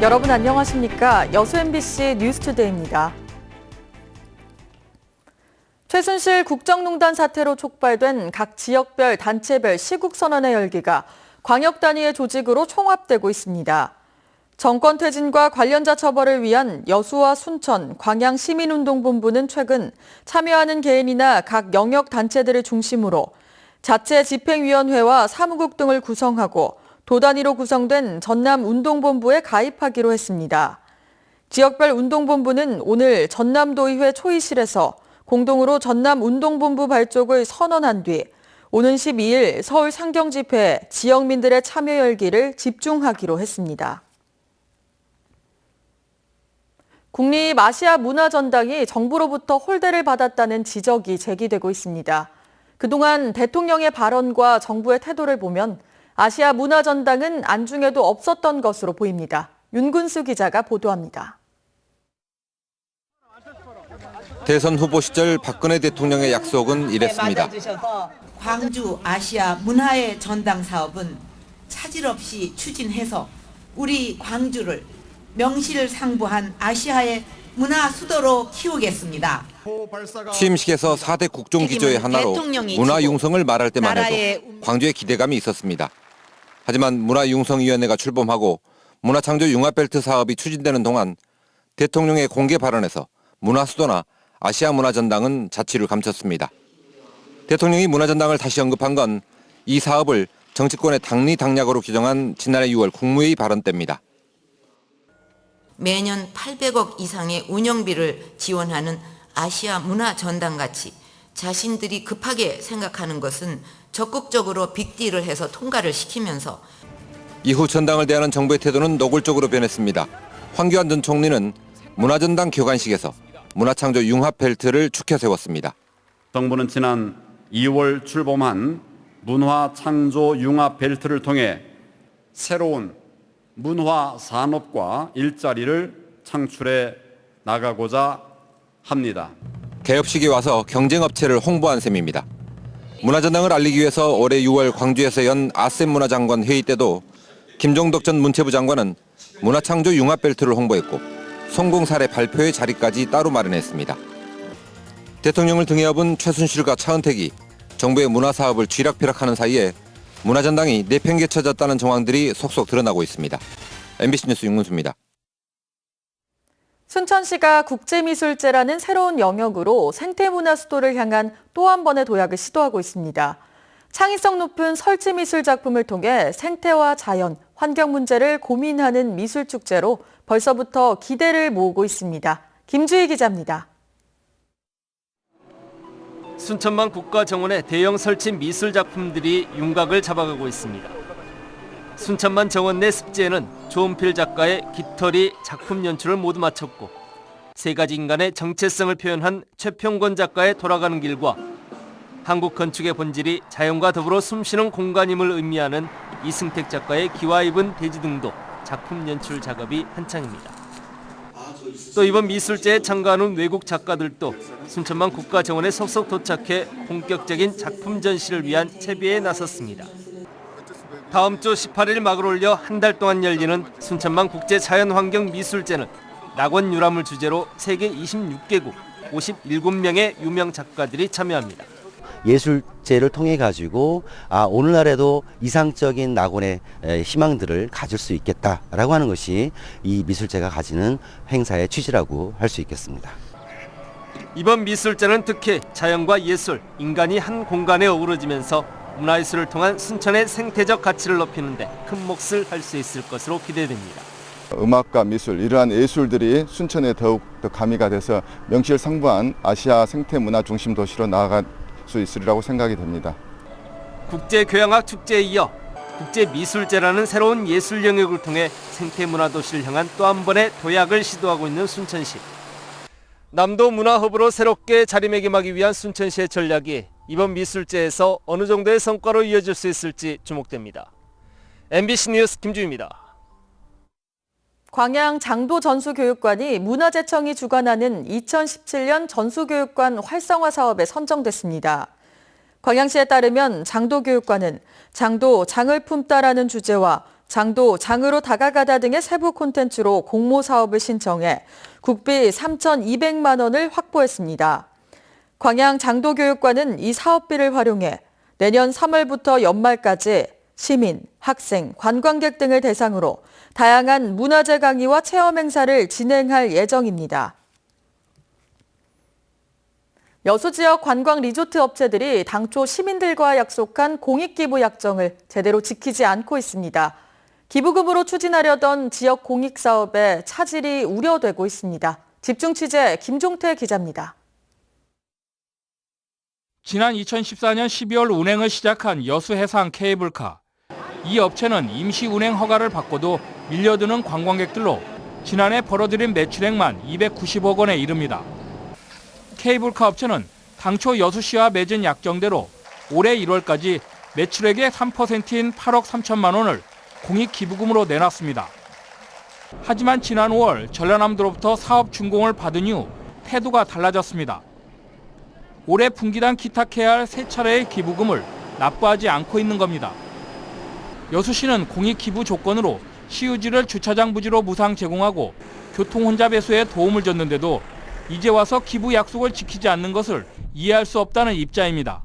여러분 안녕하십니까? 여수 MBC 뉴스투데이입니다. 최순실 국정농단 사태로 촉발된 각 지역별, 단체별 시국선언의 열기가 광역 단위의 조직으로 총합되고 있습니다. 정권 퇴진과 관련자 처벌을 위한 여수와 순천, 광양 시민운동본부는 최근 참여하는 개인이나 각 영역 단체들을 중심으로 자체 집행위원회와 사무국 등을 구성하고 도 단위로 구성된 전남운동본부에 가입하기로 했습니다. 지역별 운동본부는 오늘 전남도의회 초의실에서 공동으로 전남운동본부 발족을 선언한 뒤 오는 12일 서울 상경집회에 지역민들의 참여 열기를 집중하기로 했습니다. 국립아시아문화전당이 정부로부터 홀대를 받았다는 지적이 제기되고 있습니다. 그동안 대통령의 발언과 정부의 태도를 보면 아시아문화전당은 안중에도 없었던 것으로 보입니다. 윤근수 기자가 보도합니다. 대선 후보 시절 박근혜 대통령의 약속은 이랬습니다. 광주 아시아 문화의 전당 사업은 차질 없이 추진해서 우리 광주를 명실상부한 아시아의 문화 수도로 키우겠습니다. 취임식에서 4대 국정기조의 하나로 문화융성을 말할 때만 해도 광주에 기대감이 있었습니다. 하지만 문화융성위원회가 출범하고 문화창조융합벨트 사업이 추진되는 동안 대통령의 공개 발언에서 문화수도나 아시아문화전당은 자취를 감췄습니다. 대통령이 문화전당을 다시 언급한 건 이 사업을 정치권의 당리당략으로 규정한 지난해 6월 국무회의 발언 때입니다. 매년 800억 이상의 운영비를 지원하는 아시아 문화전당같이 자신들이 급하게 생각하는 것은 적극적으로 빅딜을 해서 통과를 시키면서 이후 전당을 대하는 정부의 태도는 노골적으로 변했습니다. 황교안 전 총리는 문화전당 개관식에서 문화창조 융합벨트를 축혀 세웠습니다. 정부는 지난 2월 출범한 문화창조 융합벨트를 통해 새로운 문화 산업과 일자리를 창출해 나가고자 합니다. 개업식에 와서 경쟁업체를 홍보한 셈입니다. 문화전당을 알리기 위해서 올해 6월 광주에서 연 아셈 문화장관 회의 때도 김종덕 전 문체부 장관은 문화창조 융합벨트를 홍보했고 성공 사례 발표의 자리까지 따로 마련했습니다. 대통령을 등에 업은 최순실과 차은택이 정부의 문화사업을 쥐락펴락하는 사이에 문화전당이 내팽개쳐졌다는 정황들이 속속 드러나고 있습니다. MBC 뉴스 윤근수입니다. 순천시가 국제미술제라는 새로운 영역으로 생태문화 수도를 향한 또 한 번의 도약을 시도하고 있습니다. 창의성 높은 설치미술 작품을 통해 생태와 자연, 환경 문제를 고민하는 미술축제로 벌써부터 기대를 모으고 있습니다. 김주희 기자입니다. 순천만 국가정원의 대형 설치 미술 작품들이 윤곽을 잡아가고 있습니다. 순천만 정원 내 습지에는 조은필 작가의 깃털이 작품 연출을 모두 마쳤고 세 가지 인간의 정체성을 표현한 최평권 작가의 돌아가는 길과 한국 건축의 본질이 자연과 더불어 숨쉬는 공간임을 의미하는 이승택 작가의 기와 입은 대지 등도 작품 연출 작업이 한창입니다. 또 이번 미술제에 참가하는 외국 작가들도 순천만 국가정원에 속속 도착해 본격적인 작품 전시를 위한 채비에 나섰습니다. 다음 주 18일 막을 올려 한 달 동안 열리는 순천만 국제자연환경미술제는 낙원 유람을 주제로 세계 26개국 57명의 유명 작가들이 참여합니다. 예술제를 통해 가지고 오늘날에도 이상적인 낙원의 희망들을 가질 수 있겠다라고 하는 것이 이 미술제가 가지는 행사의 취지라고 할 수 있겠습니다. 이번 미술제는 특히 자연과 예술, 인간이 한 공간에 어우러지면서 문화예술을 통한 순천의 생태적 가치를 높이는 데 큰 몫을 할 수 있을 것으로 기대됩니다. 음악과 미술, 이러한 예술들이 순천에 더욱 더 가미가 돼서 명실상부한 아시아 생태문화 중심 도시로 나아갈 수 있으리라고 생각이 됩니다. 국제교양학 축제에 이어 국제미술제라는 새로운 예술 영역을 통해 생태문화 도시를 향한 또 한 번의 도약을 시도하고 있는 순천시. 남도 문화허브로 새롭게 자리매김하기 위한 순천시의 전략이 이번 미술제에서 어느 정도의 성과로 이어질 수 있을지 주목됩니다. MBC 뉴스 김주희입니다. 광양 장도 전수교육관이 문화재청이 주관하는 2017년 전수교육관 활성화 사업에 선정됐습니다. 광양시에 따르면 장도교육관은 장도 장을 품다라는 주제와 장으로 다가가다 등의 세부 콘텐츠로 공모 사업을 신청해 국비 3,200만 원을 확보했습니다. 광양 장도교육관은 이 사업비를 활용해 내년 3월부터 연말까지 시민, 학생, 관광객 등을 대상으로 다양한 문화재 강의와 체험 행사를 진행할 예정입니다. 여수 지역 관광 리조트 업체들이 당초 시민들과 약속한 공익기부 약정을 제대로 지키지 않고 있습니다. 기부금으로 추진하려던 지역 공익사업에 차질이 우려되고 있습니다. 집중 취재 김종태 기자입니다. 지난 2014년 12월 운행을 시작한 여수해상 케이블카. 이 업체는 임시 운행 허가를 받고도 밀려드는 관광객들로 지난해 벌어들인 매출액만 290억 원에 이릅니다. 케이블카 업체는 당초 여수시와 맺은 약정대로 올해 1월까지 매출액의 3%인 8억 3천만 원을 공익기부금으로 내놨습니다. 하지만 지난 5월 전라남도로부터 사업 준공을 받은 이후 태도가 달라졌습니다. 올해 분기당 기탁해야 할 3차례의 기부금을 납부하지 않고 있는 겁니다. 여수시는 공익기부 조건으로 시유지를 주차장 부지로 무상 제공하고 교통 혼잡 해소에 도움을 줬는데도 이제 와서 기부 약속을 지키지 않는 것을 이해할 수 없다는 입장입니다.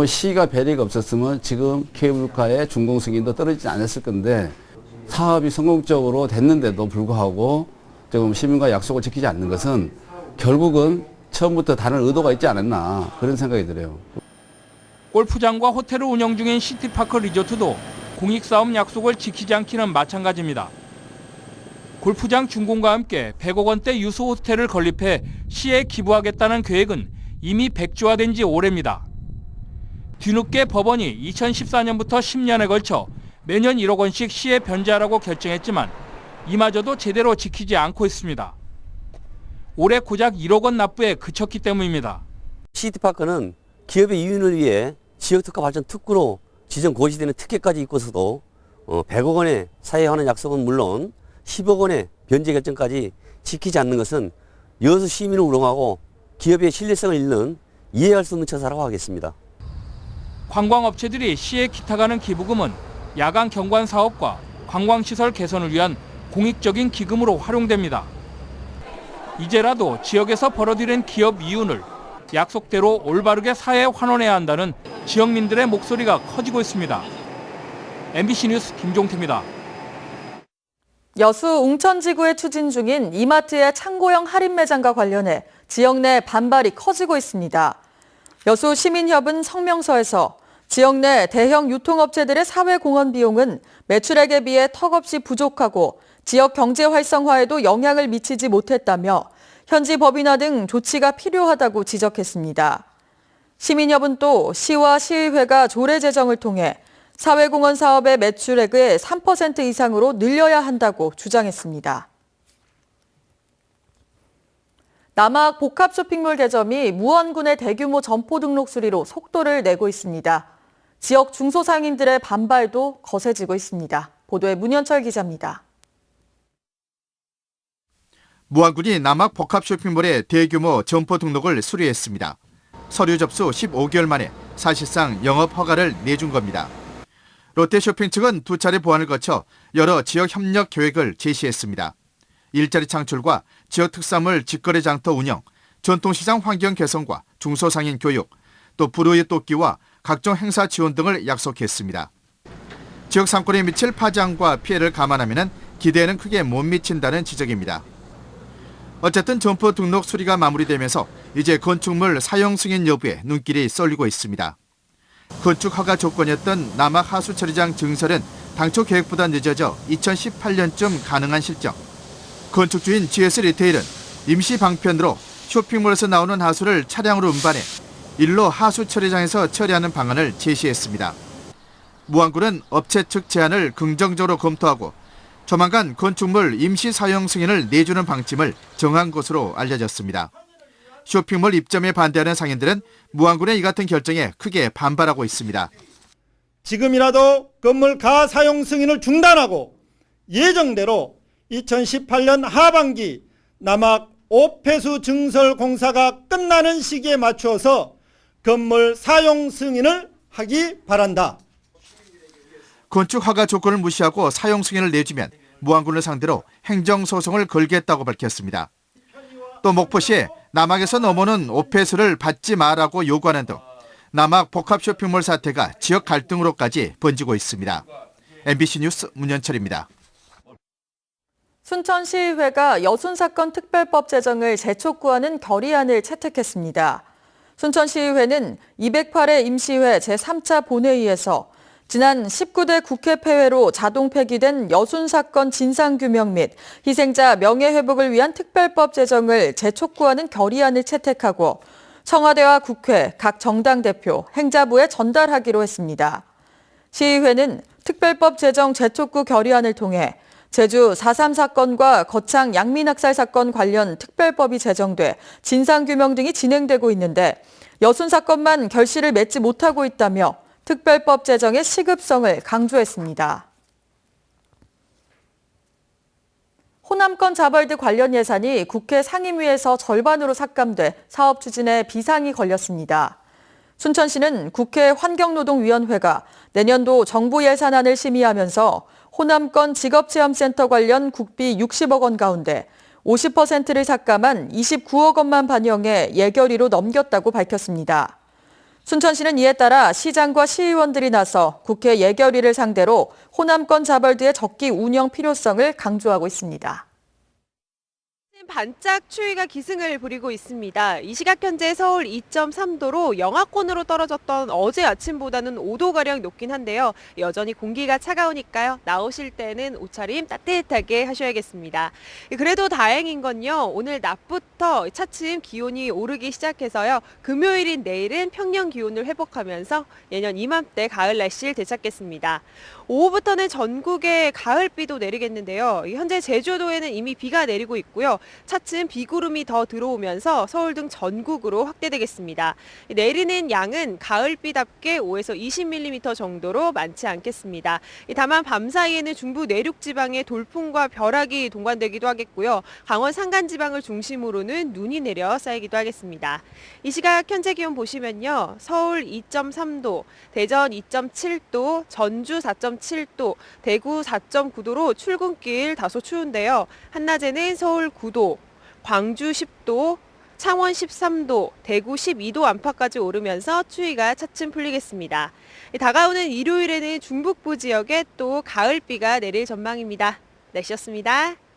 시가 배려가 없었으면 지금 케이블카의 준공 승인도 떨어지지 않았을 건데 사업이 성공적으로 됐는데도 불구하고 지금 시민과 약속을 지키지 않는 것은 결국은 처음부터 다른 의도가 있지 않았나 그런 생각이 들어요. 골프장과 호텔을 운영 중인 시티파크 리조트도 공익사업 약속을 지키지 않기는 마찬가지입니다. 골프장 준공과 함께 100억 원대 유소 호텔을 건립해 시에 기부하겠다는 계획은 이미 백지화된 지 오래입니다. 뒤늦게 법원이 2014년부터 10년에 걸쳐 매년 1억 원씩 시에 변제하라고 결정했지만 이마저도 제대로 지키지 않고 있습니다. 올해 고작 1억 원 납부에 그쳤기 때문입니다. 시티파크는 기업의 이윤을 위해 지역특화 발전 특구로 지정 고시되는 특혜까지 있고서도 100억 원의 사회하는 약속은 물론 10억 원의 변제 결정까지 지키지 않는 것은 여수 시민을 우롱하고 기업의 신뢰성을 잃는 이해할 수 없는 처사라고 하겠습니다. 관광업체들이 시에 기탁하는 기부금은 야간 경관 사업과 관광시설 개선을 위한 공익적인 기금으로 활용됩니다. 이제라도 지역에서 벌어들인 기업 이윤을 약속대로 올바르게 사회에 환원해야 한다는 지역민들의 목소리가 커지고 있습니다. MBC 뉴스 김종태입니다. 여수 웅천지구에 추진 중인 이마트의 창고형 할인 매장과 관련해 지역 내 반발이 커지고 있습니다. 여수 시민협은 성명서에서 지역 내 대형 유통업체들의 사회공헌 비용은 매출액에 비해 턱없이 부족하고 지역 경제 활성화에도 영향을 미치지 못했다며 현지 법인화 등 조치가 필요하다고 지적했습니다. 시민협은 또 시와 시의회가 조례 제정을 통해 사회공헌 사업의 매출액을 3% 이상으로 늘려야 한다고 주장했습니다. 남학 복합 쇼핑몰 개점이 무언군의 대규모 점포 등록 수리로 속도를 내고 있습니다. 지역 중소상인들의 반발도 거세지고 있습니다. 보도에 문현철 기자입니다. 무안군이 남학 복합 쇼핑몰의 대규모 점포 등록을 수리했습니다. 서류 접수 15개월 만에 사실상 영업 허가를 내준 겁니다. 롯데쇼핑 측은 2차례 보완을 거쳐 여러 지역 협력 계획을 제시했습니다. 일자리 창출과 지역 특산물 직거래 장터 운영, 전통시장 환경 개선과 중소상인 교육, 또 불우의 돕기와 각종 행사 지원 등을 약속했습니다. 지역 상권에 미칠 파장과 피해를 감안하면 기대에는 크게 못 미친다는 지적입니다. 어쨌든 점포 등록 수리가 마무리되면서 이제 건축물 사용 승인 여부에 눈길이 쏠리고 있습니다. 건축 허가 조건이었던 남학 하수처리장 증설은 당초 계획보다 늦어져 2018년쯤 가능한 실정. 건축주인 GS 리테일은 임시 방편으로 쇼핑몰에서 나오는 하수를 차량으로 운반해 일로 하수처리장에서 처리하는 방안을 제시했습니다. 무안군은 업체 측 제안을 긍정적으로 검토하고 조만간 건축물 임시 사용 승인을 내주는 방침을 정한 것으로 알려졌습니다. 쇼핑몰 입점에 반대하는 상인들은 무안군의 이 같은 결정에 크게 반발하고 있습니다. 지금이라도 건물 가사용 승인을 중단하고 예정대로 2018년 하반기 남학 5폐수 증설 공사가 끝나는 시기에 맞추어서 건물 사용 승인을 하기 바란다. 건축 허가 조건을 무시하고 사용 승인을 내주면 무안군을 상대로 행정소송을 걸겠다고 밝혔습니다. 또 목포시에 남학에서 넘어오는 오폐수를 받지 마라고 요구하는 등 남학 복합 쇼핑몰 사태가 지역 갈등으로까지 번지고 있습니다. MBC 뉴스 문현철입니다. 순천시의회가 여순사건 특별법 제정을 재촉구하는 결의안을 채택했습니다. 순천시의회는 208회 임시회 제3차 본회의에서 지난 19대 국회 폐회로 자동 폐기된 여순사건 진상규명 및 희생자 명예회복을 위한 특별법 제정을 재촉구하는 결의안을 채택하고 청와대와 국회, 각 정당 대표, 행자부에 전달하기로 했습니다. 시의회는 특별법 제정 재촉구 결의안을 통해 제주 4.3 사건과 거창 양민학살 사건 관련 특별법이 제정돼 진상규명 등이 진행되고 있는데 여순 사건만 결실을 맺지 못하고 있다며 특별법 제정의 시급성을 강조했습니다. 호남권 자벌드 관련 예산이 국회 상임위에서 절반으로 삭감돼 사업 추진에 비상이 걸렸습니다. 순천시는 국회 환경노동위원회가 내년도 정부 예산안을 심의하면서 호남권 직업체험센터 관련 국비 60억 원 가운데 50%를 삭감한 29억 원만 반영해 예결위로 넘겼다고 밝혔습니다. 순천시는 이에 따라 시장과 시의원들이 나서 국회 예결위를 상대로 호남권 자벌드의 적기 운영 필요성을 강조하고 있습니다. 반짝 추위가 기승을 부리고 있습니다. 이 시각 현재 서울 2.3도로 영하권으로 떨어졌던 어제 아침보다는 5도가량 높긴 한데요. 여전히 공기가 차가우니까요. 나오실 때는 옷차림 따뜻하게 하셔야겠습니다. 그래도 다행인 건요. 오늘 낮부터 차츰 기온이 오르기 시작해서요. 금요일인 내일은 평년 기온을 회복하면서 예년 이맘때 가을 날씨를 되찾겠습니다. 오후부터는 전국에 가을비도 내리겠는데요. 현재 제주도에는 이미 비가 내리고 있고요. 차츰 비구름이 더 들어오면서 서울 등 전국으로 확대되겠습니다. 내리는 양은 가을비답게 5에서 20mm 정도로 많지 않겠습니다. 다만 밤 사이에는 중부 내륙 지방에 돌풍과 벼락이 동반되기도 하겠고요. 강원 산간 지방을 중심으로는 눈이 내려 쌓이기도 하겠습니다. 이 시각 현재 기온 보시면요. 서울 2.3도, 대전 2.7도, 전주 4.7도, 대구 4.9도로 출근길 다소 추운데요. 한낮에는 서울 9도, 광주 10도, 창원 13도, 대구 12도 안팎까지 오르면서 추위가 차츰 풀리겠습니다. 다가오는 일요일에는 중북부 지역에 또 가을비가 내릴 전망입니다. 날씨였습니다.